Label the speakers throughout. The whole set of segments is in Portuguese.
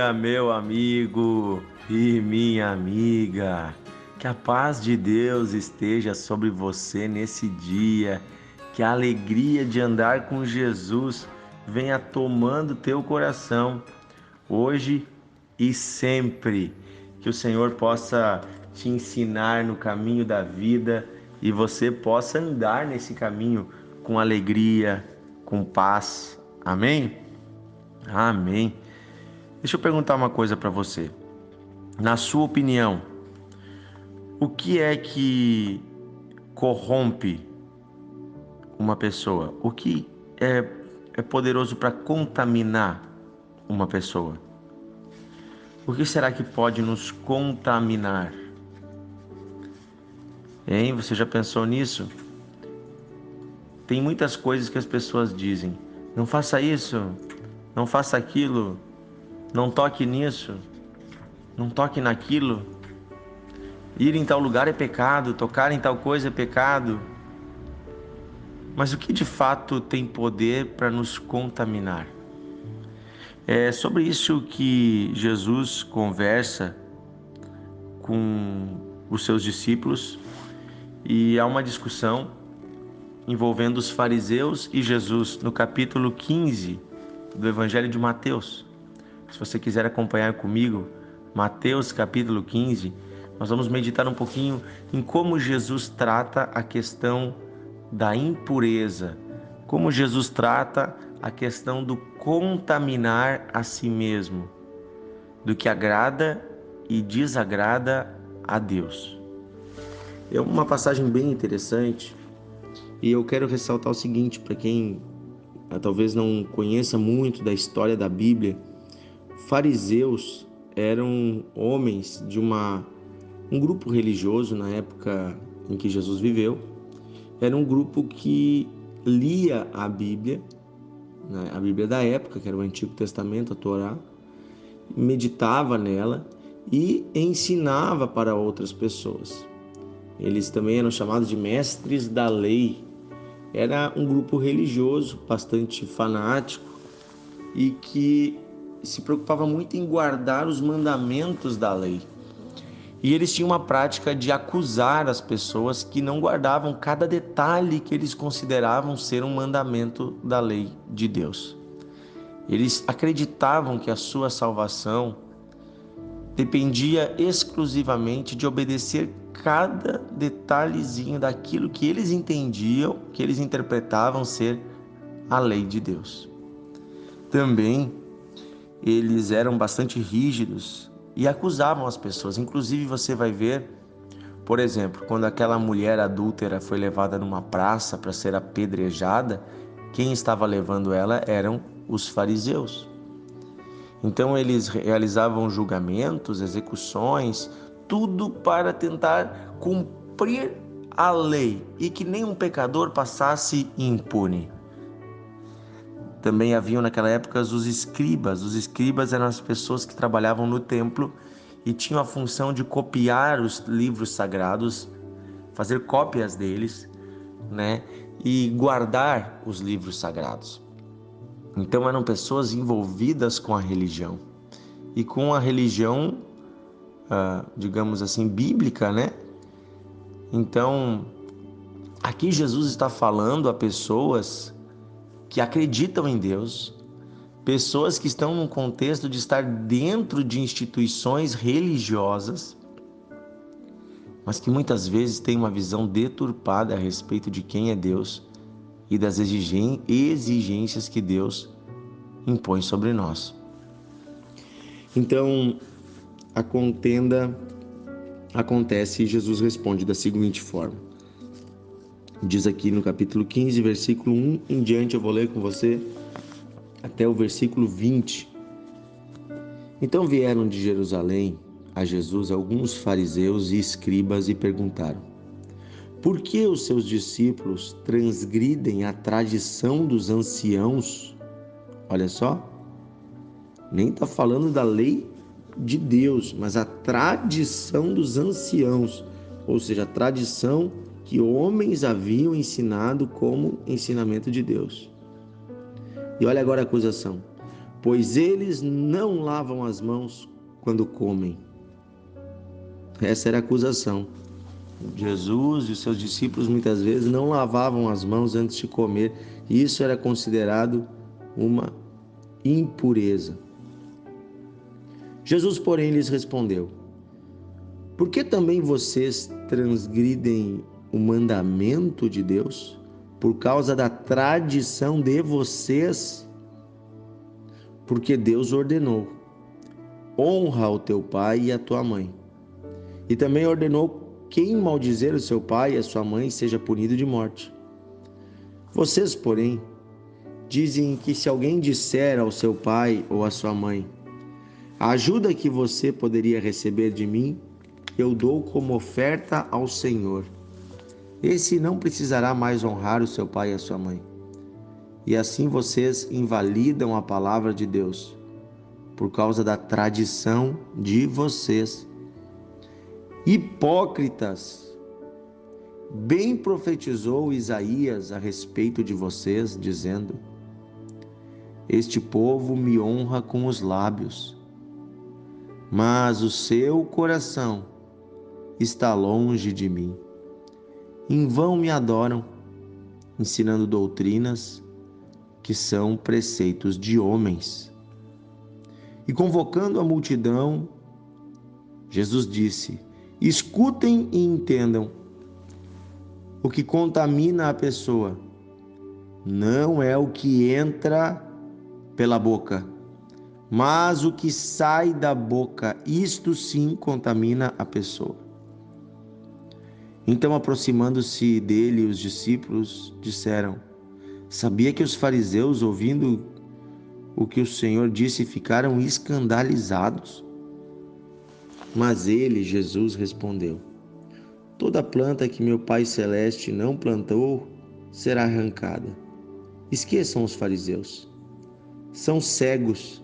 Speaker 1: dia, meu amigo e minha amiga. Que a paz de Deus esteja sobre você nesse dia. Que a alegria de andar com Jesus venha tomando teu coração, hoje e sempre. Que o Senhor possa te ensinar no caminho da vida e você possa andar nesse caminho com alegria, com paz. Amém? Amém. Deixa eu perguntar uma coisa para você. Na sua opinião, o que é que corrompe uma pessoa? O que é poderoso para contaminar uma pessoa? O que será que pode nos contaminar? Hein? Você já pensou nisso? Tem muitas coisas que as pessoas dizem. Não faça isso, não faça aquilo, não toque nisso, não toque naquilo. Ir em tal lugar é pecado, tocar em tal coisa é pecado. Mas o que de fato tem poder para nos contaminar? É sobre isso que Jesus conversa com os seus discípulos e há uma discussão envolvendo os fariseus e Jesus no capítulo 15 do Evangelho de Mateus. Se você quiser acompanhar comigo, Mateus capítulo 15, nós vamos meditar um pouquinho em como Jesus trata a questão da impureza, como Jesus trata a questão do contaminar a si mesmo, do que agrada e desagrada a Deus. É uma passagem bem interessante e eu quero ressaltar o seguinte, para quem talvez não conheça muito da história da Bíblia. Fariseus eram homens de um grupo religioso na época em que Jesus viveu. Era um grupo que lia a Bíblia, né, a Bíblia da época, que era o Antigo Testamento, a Torá, meditava nela e ensinava para outras pessoas. Eles também eram chamados de mestres da lei. Era um grupo religioso bastante fanático e que se preocupava muito em guardar os mandamentos da lei. E eles tinham uma prática de acusar as pessoas que não guardavam cada detalhe que eles consideravam ser um mandamento da lei de Deus. Eles acreditavam que a sua salvação dependia exclusivamente de obedecer cada detalhezinho daquilo que eles entendiam, que eles interpretavam ser a lei de Deus. Também eles eram bastante rígidos e acusavam as pessoas. Inclusive você vai ver, por exemplo, quando aquela mulher adúltera foi levada numa praça para ser apedrejada, quem estava levando ela eram os fariseus. Então eles realizavam julgamentos, execuções, tudo para tentar cumprir a lei e que nenhum pecador passasse impune. Também haviam naquela época os escribas. Os escribas eram as pessoas que trabalhavam no templo e tinham a função de copiar os livros sagrados, fazer cópias deles, né? E guardar os livros sagrados. Então eram pessoas envolvidas com a religião. E com a religião, digamos assim, bíblica, né? Então, aqui Jesus está falando a pessoas que acreditam em Deus, pessoas que estão num contexto de estar dentro de instituições religiosas, mas que muitas vezes têm uma visão deturpada a respeito de quem é Deus e das exigências que Deus impõe sobre nós. Então, a contenda acontece e Jesus responde da seguinte forma. Diz aqui no capítulo 15, versículo 1 em diante, eu vou ler com você até o versículo 20. Então vieram de Jerusalém a Jesus alguns fariseus e escribas e perguntaram: por que os seus discípulos transgridem a tradição dos anciãos? Olha só, nem está falando da lei de Deus, mas a tradição dos anciãos, ou seja, a tradição que homens haviam ensinado como ensinamento de Deus. E olha agora a acusação. pois eles não lavam as mãos quando comem. Essa era a acusação. Jesus e os seus discípulos muitas vezes não lavavam as mãos antes de comer, e isso era considerado uma impureza. Jesus, porém, lhes respondeu: por que também vocês transgridem o mandamento de Deus por causa da tradição de vocês? Porque Deus ordenou: honra o teu pai e a tua mãe. E também ordenou: quem maldizer o seu pai e a sua mãe seja punido de morte. Vocês, porém, dizem que se alguém disser ao seu pai ou à sua mãe: a ajuda que você poderia receber de mim, eu dou como oferta ao Senhor, esse não precisará mais honrar o seu pai e a sua mãe. E assim vocês invalidam a palavra de Deus, por causa da tradição de vocês. Hipócritas! Bem profetizou Isaías a respeito de vocês, dizendo: este povo me honra com os lábios, mas o seu coração está longe de mim. Em vão me adoram, ensinando doutrinas que são preceitos de homens. E convocando a multidão, Jesus disse: escutem e entendam. O que contamina a pessoa não é o que entra pela boca, mas o que sai da boca, isto sim contamina a pessoa. Então, aproximando-se dele, os discípulos disseram: sabia que os fariseus, ouvindo o que o Senhor disse, ficaram escandalizados? Mas ele, Jesus, respondeu: toda planta que meu Pai Celeste não plantou será arrancada. Esqueçam os fariseus. São cegos,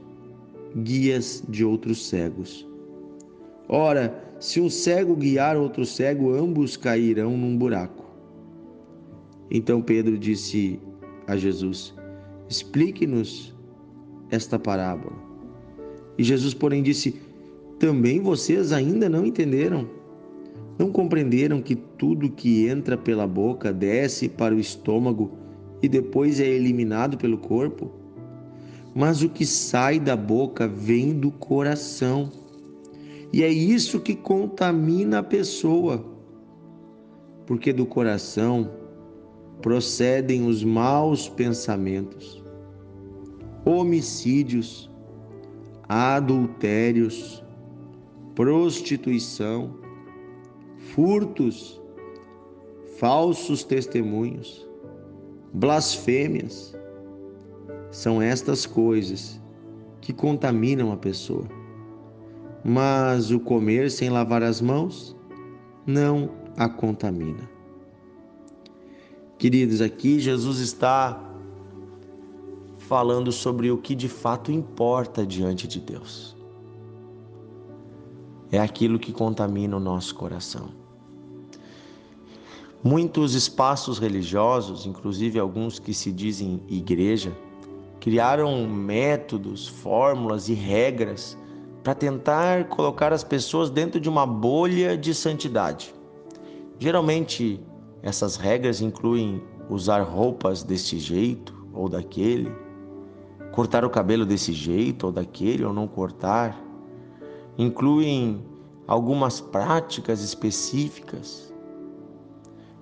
Speaker 1: guias de outros cegos. Ora, se um cego guiar outro cego, ambos cairão num buraco. Então Pedro disse a Jesus: explique-nos esta parábola. E Jesus, porém, disse: também vocês ainda não entenderam? Não compreenderam que tudo que entra pela boca desce para o estômago e depois é eliminado pelo corpo? Mas o que sai da boca vem do coração. E é isso que contamina a pessoa, porque do coração procedem os maus pensamentos, homicídios, adultérios, prostituição, furtos, falsos testemunhos, blasfêmias. São estas coisas que contaminam a pessoa. Mas o comer sem lavar as mãos não a contamina. Queridos, aqui Jesus está falando sobre o que de fato importa diante de Deus. É aquilo que contamina o nosso coração. Muitos espaços religiosos, inclusive alguns que se dizem igreja, criaram métodos, fórmulas e regras para tentar colocar as pessoas dentro de uma bolha de santidade. Geralmente, essas regras incluem usar roupas desse jeito ou daquele, cortar o cabelo desse jeito ou daquele ou não cortar. Incluem algumas práticas específicas.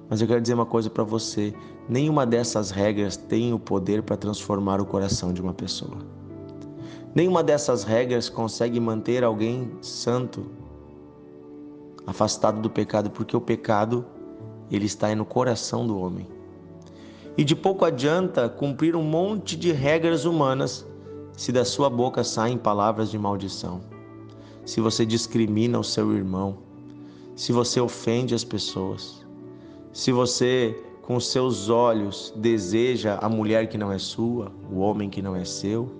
Speaker 1: Mas eu quero dizer uma coisa para você: nenhuma dessas regras tem o poder para transformar o coração de uma pessoa. Nenhuma dessas regras consegue manter alguém santo, afastado do pecado, porque o pecado, ele está aí no coração do homem. E de pouco adianta cumprir um monte de regras humanas se da sua boca saem palavras de maldição, se você discrimina o seu irmão, se você ofende as pessoas, se você com seus olhos deseja a mulher que não é sua, o homem que não é seu,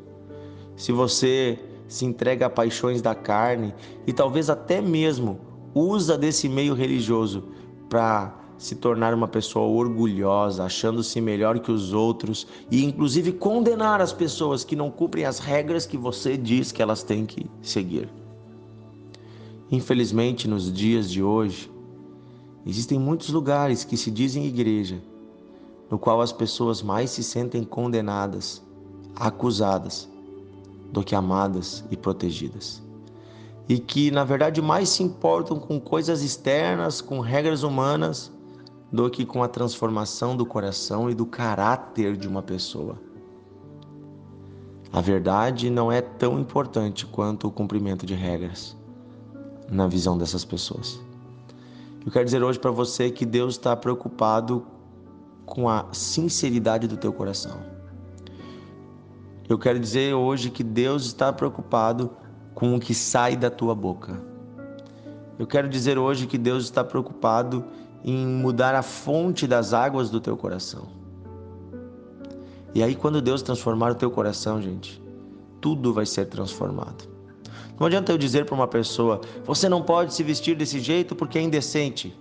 Speaker 1: se você se entrega a paixões da carne e talvez até mesmo usa desse meio religioso para se tornar uma pessoa orgulhosa, achando-se melhor que os outros e inclusive condenar as pessoas que não cumprem as regras que você diz que elas têm que seguir. Infelizmente, nos dias de hoje, existem muitos lugares que se dizem igreja, no qual as pessoas mais se sentem condenadas, acusadas, do que amadas e protegidas. E que, na verdade, mais se importam com coisas externas, com regras humanas, do que com a transformação do coração e do caráter de uma pessoa. A verdade não é tão importante quanto o cumprimento de regras, na visão dessas pessoas. Eu quero dizer hoje para você que Deus está preocupado com a sinceridade do teu coração. Eu quero dizer hoje que Deus está preocupado com o que sai da tua boca. Eu quero dizer hoje que Deus está preocupado em mudar a fonte das águas do teu coração. E aí, quando Deus transformar o teu coração, gente, tudo vai ser transformado. Não adianta eu dizer para uma pessoa: você não pode se vestir desse jeito porque é indecente.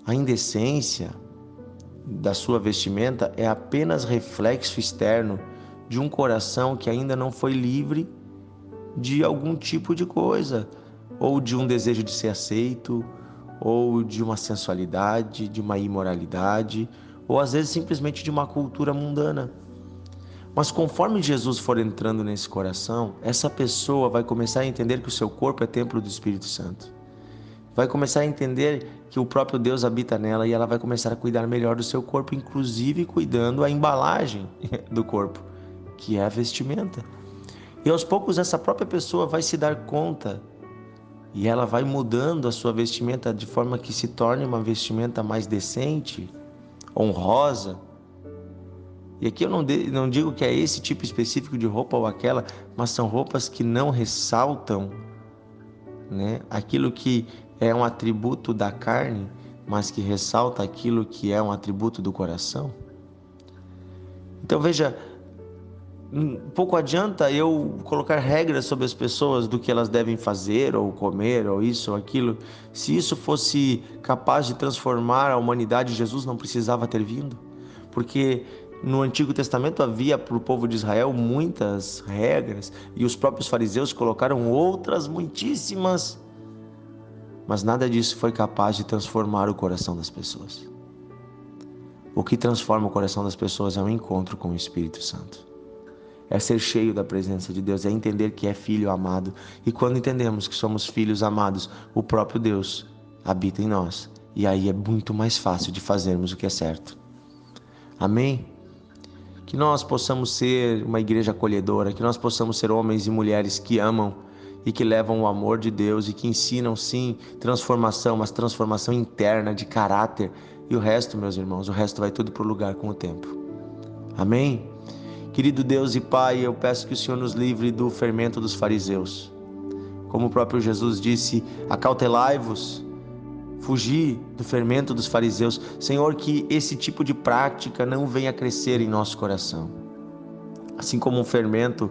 Speaker 1: A indecência da sua vestimenta é apenas reflexo externo de um coração que ainda não foi livre de algum tipo de coisa, ou de um desejo de ser aceito, ou de uma sensualidade, de uma imoralidade, ou às vezes simplesmente de uma cultura mundana. Mas conforme Jesus for entrando nesse coração, essa pessoa vai começar a entender que o seu corpo é templo do Espírito Santo. Vai começar a entender que o próprio Deus habita nela e ela vai começar a cuidar melhor do seu corpo, inclusive cuidando a embalagem do corpo, que é a vestimenta. E aos poucos essa própria pessoa vai se dar conta e ela vai mudando a sua vestimenta de forma que se torne uma vestimenta mais decente, honrosa. E aqui eu não digo que é esse tipo específico de roupa ou aquela, mas são roupas que não ressaltam, né, aquilo que é um atributo da carne, mas que ressalta aquilo que é um atributo do coração. Então veja, pouco adianta eu colocar regras sobre as pessoas do que elas devem fazer ou comer ou isso ou aquilo. Se isso fosse capaz de transformar a humanidade, Jesus não precisava ter vindo. Porque no Antigo Testamento havia para o povo de Israel muitas regras e os próprios fariseus colocaram outras muitíssimas. Mas nada disso foi capaz de transformar o coração das pessoas. O que transforma o coração das pessoas é um encontro com o Espírito Santo. É ser cheio da presença de Deus, é entender que é filho amado. E quando entendemos que somos filhos amados, o próprio Deus habita em nós. E aí é muito mais fácil de fazermos o que é certo. Amém? Que nós possamos ser uma igreja acolhedora, que nós possamos ser homens e mulheres que amam e que levam o amor de Deus e que ensinam sim transformação, mas transformação interna, de caráter. E o resto, meus irmãos, o resto vai tudo para o lugar com o tempo. Amém? Querido Deus e Pai, eu peço que o Senhor nos livre do fermento dos fariseus. Como o próprio Jesus disse, acautelai-vos, fugi do fermento dos fariseus. Senhor, que esse tipo de prática não venha crescer em nosso coração. Assim como um fermento,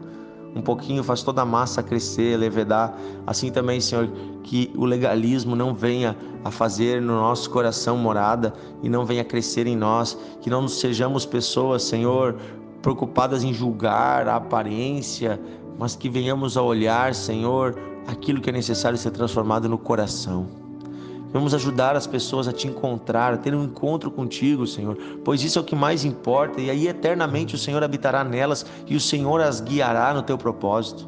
Speaker 1: um pouquinho faz toda a massa crescer, levedar. Assim também, Senhor, que o legalismo não venha a fazer no nosso coração morada e não venha crescer em nós. Que não sejamos pessoas, Senhor, preocupadas em julgar a aparência, mas que venhamos a olhar, Senhor, aquilo que é necessário ser transformado no coração. Vamos ajudar as pessoas a te encontrar, a ter um encontro contigo, Senhor, pois isso é o que mais importa, e aí eternamente o Senhor habitará nelas e o Senhor as guiará no teu propósito.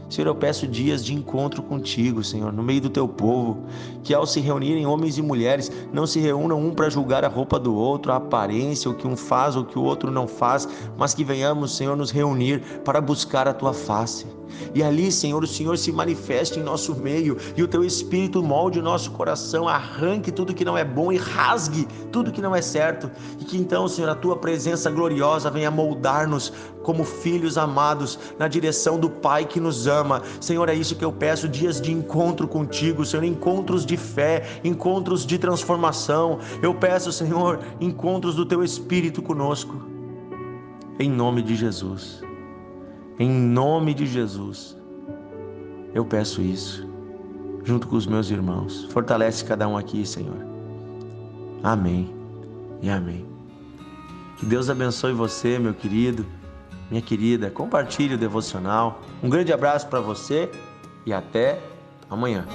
Speaker 1: Senhor, eu peço dias de encontro contigo, Senhor, no meio do teu povo, que ao se reunirem homens e mulheres, não se reúnam um para julgar a roupa do outro, a aparência, o que um faz ou o que o outro não faz, mas que venhamos, Senhor, nos reunir para buscar a tua face. E ali, Senhor, o Senhor se manifeste em nosso meio e o teu Espírito molde o nosso coração, arranque tudo que não é bom e rasgue tudo que não é certo. E que então, Senhor, a tua presença gloriosa venha moldar-nos como filhos amados na direção do Pai que nos ama. Senhor, é isso que eu peço, dias de encontro contigo, Senhor, encontros de fé, encontros de transformação. Eu peço, Senhor, encontros do teu Espírito conosco. Em nome de Jesus. Em nome de Jesus, eu peço isso, junto com os meus irmãos. Fortalece cada um aqui, Senhor. Amém e amém. Que Deus abençoe você, meu querido, minha querida. Compartilhe o devocional. Um grande abraço para você e até amanhã.